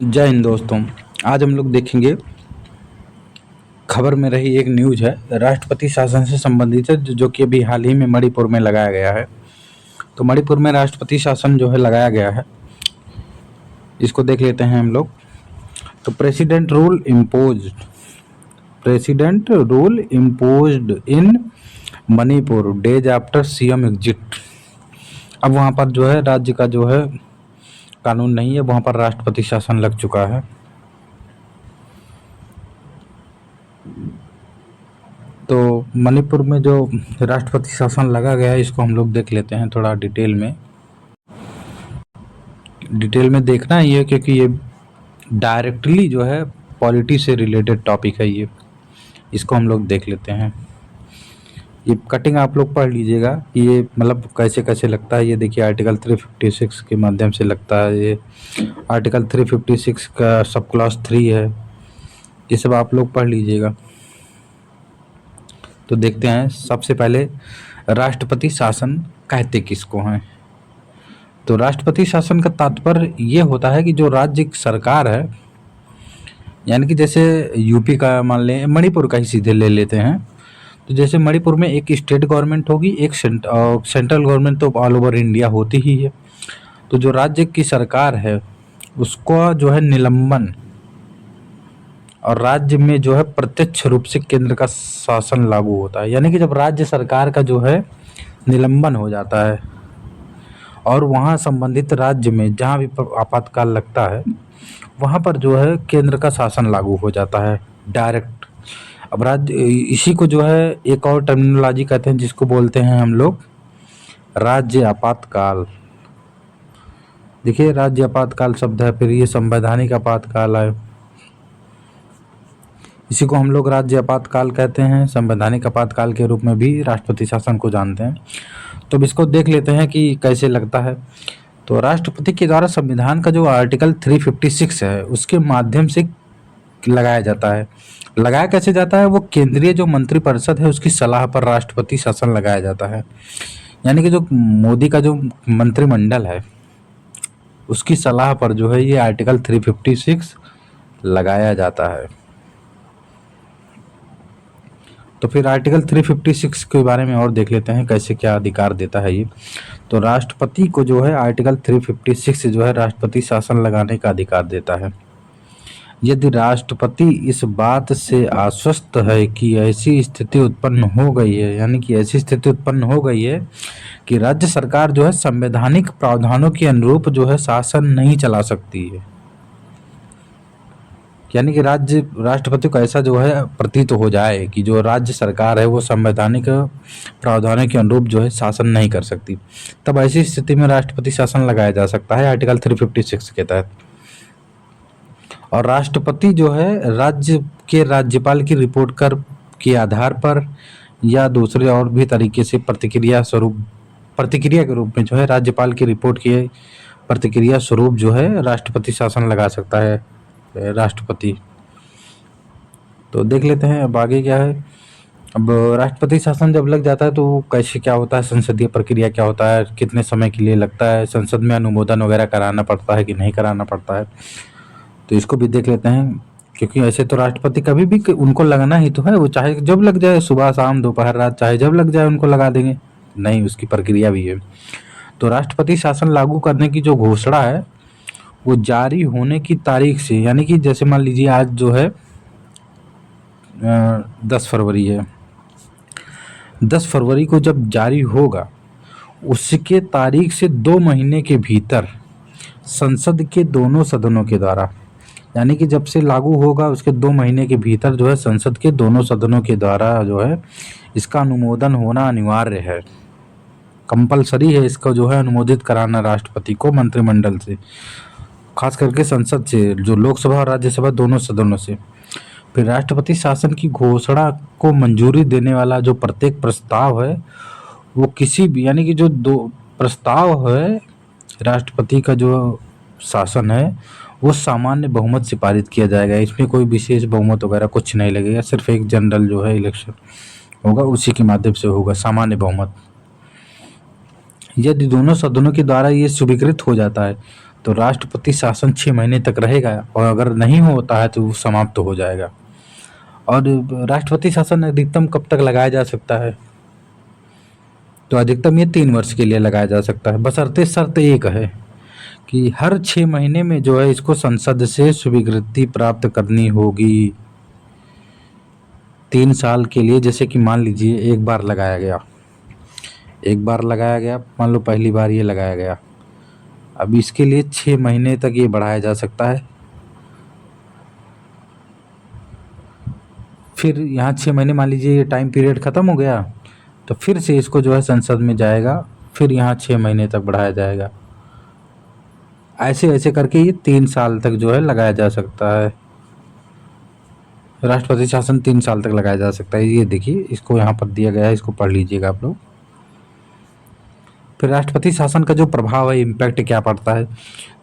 जय हिंद दोस्तों। आज हम लोग देखेंगे, खबर में रही एक न्यूज है राष्ट्रपति शासन से संबंधित है, जो कि अभी हाल ही में मणिपुर में लगाया गया है। तो मणिपुर में राष्ट्रपति शासन जो है लगाया गया है, इसको देख लेते हैं हम लोग। तो प्रेसिडेंट रूल इम्पोज्ड इन Manipur days after CM exit. अब वहाँ पर जो है राज्य का जो है कानून नहीं है, वहाँ पर राष्ट्रपति शासन लग चुका है। तो मणिपुर में जो राष्ट्रपति शासन लगा गया है, इसको हम लोग देख लेते हैं थोड़ा डिटेल में देखना ही है, क्योंकि ये डायरेक्टली जो है पॉलिटी से रिलेटेड टॉपिक है। इसको हम लोग देख लेते हैं। ये कटिंग आप लोग पढ़ लीजिएगा, ये मतलब कैसे कैसे लगता है। ये देखिए आर्टिकल 356 के माध्यम से लगता है। ये आर्टिकल 356 का सब क्लॉज 3 है। ये सब आप लोग पढ़ लीजिएगा। तो देखते हैं, सबसे पहले राष्ट्रपति शासन कहते किसको हैं। तो राष्ट्रपति शासन का तात्पर्य ये होता है कि जो राज्य की सरकार है, यानी कि जैसे यूपी का मान लें, मणिपुर का ही सीधे ले लेते हैं। तो जैसे मणिपुर में एक स्टेट गवर्नमेंट होगी, एक सेंट्रल गवर्नमेंट तो ऑल ओवर इंडिया होती ही है। तो जो राज्य की सरकार है उसको जो है निलंबन, और राज्य में जो है प्रत्यक्ष रूप से केंद्र का शासन लागू होता है। यानी कि जब राज्य सरकार का जो है निलंबन हो जाता है और वहाँ संबंधित राज्य में जहाँ भी आपातकाल लगता है, वहाँ पर जो है केंद्र का शासन लागू हो जाता है डायरेक्ट। अब राज्य, इसी को जो है एक और टर्मिनोलॉजी कहते हैं, जिसको बोलते हैं हम लोग राज्य आपातकाल। देखिए राज्य आपातकाल शब्द है, फिर ये संवैधानिक आपातकाल है, इसी को हम लोग राज्य आपातकाल कहते हैं। संवैधानिक आपातकाल के रूप में भी राष्ट्रपति शासन को जानते हैं। तो अब इसको देख लेते हैं कि कैसे लगता है। तो राष्ट्रपति के द्वारा संविधान का जो आर्टिकल 356 है उसके माध्यम से लगाया जाता है। लगाया कैसे जाता है? वो केंद्रीय जो मंत्रिपरिषद है उसकी सलाह पर राष्ट्रपति शासन लगाया जाता है। यानी कि जो मोदी का जो मंत्रिमंडल है उसकी सलाह पर जो है ये आर्टिकल 356 लगाया जाता है। तो फिर आर्टिकल 356 के बारे में और देख लेते हैं, कैसे क्या अधिकार देता है ये। तो राष्ट्रपति को जो है आर्टिकल 356 जो है राष्ट्रपति शासन लगाने का अधिकार देता है। यदि राष्ट्रपति इस बात से आश्वस्त है कि ऐसी स्थिति उत्पन्न हो गई है, यानी कि ऐसी स्थिति उत्पन्न हो गई है कि राज्य सरकार जो है संवैधानिक प्रावधानों के अनुरूप जो है शासन नहीं चला सकती है, यानी कि राष्ट्रपति को ऐसा जो है प्रतीत हो जाए कि जो राज्य सरकार है वो संवैधानिक प्रावधानों के अनुरूप जो है शासन नहीं कर सकती, तब ऐसी स्थिति में राष्ट्रपति शासन लगाया जा सकता है आर्टिकल 356 के तहत। और राष्ट्रपति जो है राज्य के राज्यपाल की रिपोर्ट के आधार पर या दूसरे और भी तरीके से प्रतिक्रिया के रूप में जो है राज्यपाल की रिपोर्ट की प्रतिक्रिया स्वरूप जो है राष्ट्रपति शासन लगा सकता है राष्ट्रपति। तो देख लेते हैं अब आगे क्या है। अब राष्ट्रपति शासन जब लग जाता है तो कैसे क्या होता है, संसदीय प्रक्रिया क्या होता है, कितने समय के लिए लगता है, संसद में अनुमोदन वगैरह कराना पड़ता है कि नहीं कराना पड़ता है, तो इसको भी देख लेते हैं। क्योंकि ऐसे तो राष्ट्रपति कभी भी उनको लगना ही तो है, वो चाहे जब लग जाए, सुबह शाम दोपहर रात, चाहे जब लग जाए उनको लगा देंगे, नहीं, उसकी प्रक्रिया भी है। तो राष्ट्रपति शासन लागू करने की जो घोषणा है वो जारी होने की तारीख से, यानी कि जैसे मान लीजिए आज जो है 10 फरवरी है, 10 फरवरी को जब जारी होगा उसके तारीख से 2 महीने के भीतर संसद के दोनों सदनों के द्वारा, यानी कि जब से लागू होगा उसके 2 महीने के भीतर जो है संसद के दोनों सदनों के द्वारा जो है इसका अनुमोदन होना अनिवार्य है, कंपलसरी है इसको जो है अनुमोदित कराना राष्ट्रपति को मंत्रिमंडल से, खास करके संसद से, जो लोकसभा और राज्यसभा दोनों सदनों से। फिर राष्ट्रपति शासन की घोषणा को मंजूरी देने वाला जो प्रत्येक प्रस्ताव है वो किसी भी, यानी कि जो 2 प्रस्ताव है राष्ट्रपति का जो शासन है वो सामान्य बहुमत से पारित किया जाएगा। इसमें कोई विशेष बहुमत वगैरह कुछ नहीं लगेगा, सिर्फ एक जनरल जो है इलेक्शन होगा उसी के माध्यम से होगा, सामान्य बहुमत। यदि दोनों सदनों के द्वारा ये स्वीकृत हो जाता है तो राष्ट्रपति शासन 6 महीने तक रहेगा और अगर नहीं होता है तो वो समाप्त हो जाएगा। और राष्ट्रपति शासन अधिकतम कब तक लगाया जा सकता है? तो अधिकतम ये 3 वर्ष के लिए लगाया जा सकता है, बशर्ते शर्त एक है कि हर 6 महीने में जो है इसको संसद से स्वीकृति प्राप्त करनी होगी। 3 साल के लिए, जैसे कि मान लीजिए एक बार लगाया गया, मान लो पहली बार ये लगाया गया, अब इसके लिए 6 महीने तक ये बढ़ाया जा सकता है। फिर यहाँ 6 महीने मान लीजिए ये टाइम पीरियड ख़त्म हो गया, तो फिर से इसको जो है संसद में जाएगा, फिर यहाँ 6 महीने तक बढ़ाया जाएगा। ऐसे ऐसे करके ये 3 साल तक जो है लगाया जा सकता है। राष्ट्रपति शासन 3 साल तक लगाया जा सकता है। ये देखिए, इसको यहाँ पर दिया गया है, इसको पढ़ लीजिएगा आप लोग। फिर राष्ट्रपति शासन का जो प्रभाव है, इम्पैक्ट क्या पड़ता है,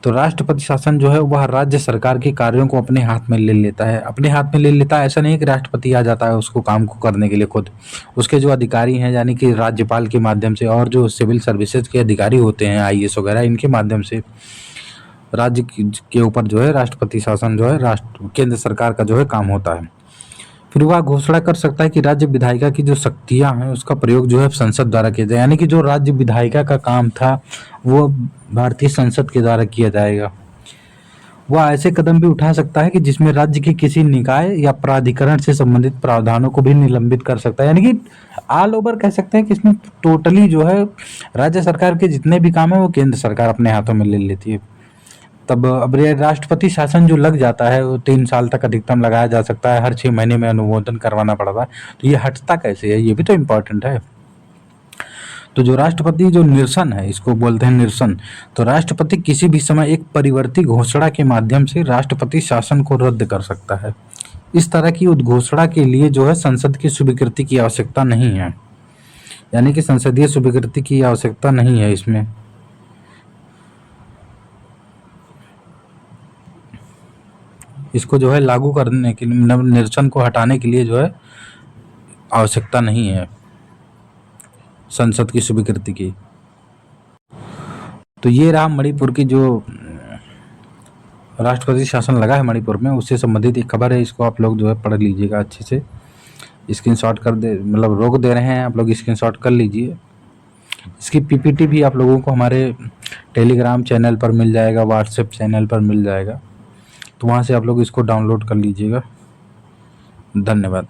तो राष्ट्रपति शासन जो है वह राज्य सरकार के कार्यों को अपने हाथ में ले लेता है। अपने हाथ में ले लेता है, ऐसा नहीं है कि राष्ट्रपति आ जाता है उसको काम को करने के लिए खुद। उसके जो अधिकारी हैं, यानी कि राज्यपाल के माध्यम से, और जो सिविल सर्विसेज के अधिकारी होते हैं, IAS वगैरह, इनके माध्यम से राज्य के ऊपर जो है राष्ट्रपति शासन जो है केंद्र सरकार का जो है काम होता है। फिर वह घोषणा कर सकता है कि राज्य विधायिका की जो शक्तियां हैं उसका प्रयोग जो है संसद द्वारा किया जाए, यानी कि जो राज्य विधायिका का काम था वो भारतीय संसद के द्वारा किया जाएगा। वह ऐसे कदम भी उठा सकता है कि जिसमें राज्य के किसी निकाय या प्राधिकरण से संबंधित प्रावधानों को भी निलंबित कर सकता है, यानी कि ऑल ओवर कह सकते हैं कि इसमें टोटली जो है राज्य सरकार के जितने भी काम है वो केंद्र सरकार अपने हाथों में ले लेती है। तब अब ये राष्ट्रपति शासन जो लग जाता है वो 3 साल तक अधिकतम लगाया जा सकता है, हर 6 महीने में अनुमोदन करवाना पड़ता है। तो ये हटता कैसे है, ये भी तो इम्पोर्टेंट है। तो जो राष्ट्रपति जो निरसन है, इसको बोलते हैं निरसन। तो राष्ट्रपति किसी भी समय एक परिवर्ती घोषणा के माध्यम से राष्ट्रपति शासन को रद्द कर सकता है। इस तरह की उद्घोषणा के लिए जो है संसद की स्वीकृति की आवश्यकता नहीं है, यानी कि संसदीय स्वीकृति की आवश्यकता नहीं है इसमें। इसको जो है लागू करने के लिए, निरसन को हटाने के लिए जो है आवश्यकता नहीं है संसद की स्वीकृति की। तो ये रहा मणिपुर की जो राष्ट्रपति शासन लगा है मणिपुर में, उससे संबंधित एक खबर है। इसको आप लोग जो है पढ़ लीजिएगा अच्छे से, स्क्रीनशॉट कर दे, मतलब रोक दे रहे हैं आप लोग, स्क्रीनशॉट कर लीजिए। इसकी PPT भी आप लोगों को हमारे टेलीग्राम चैनल पर मिल जाएगा, व्हाट्सएप चैनल पर मिल जाएगा, तो वहाँ से आप लोग इसको डाउनलोड कर लीजिएगा। धन्यवाद।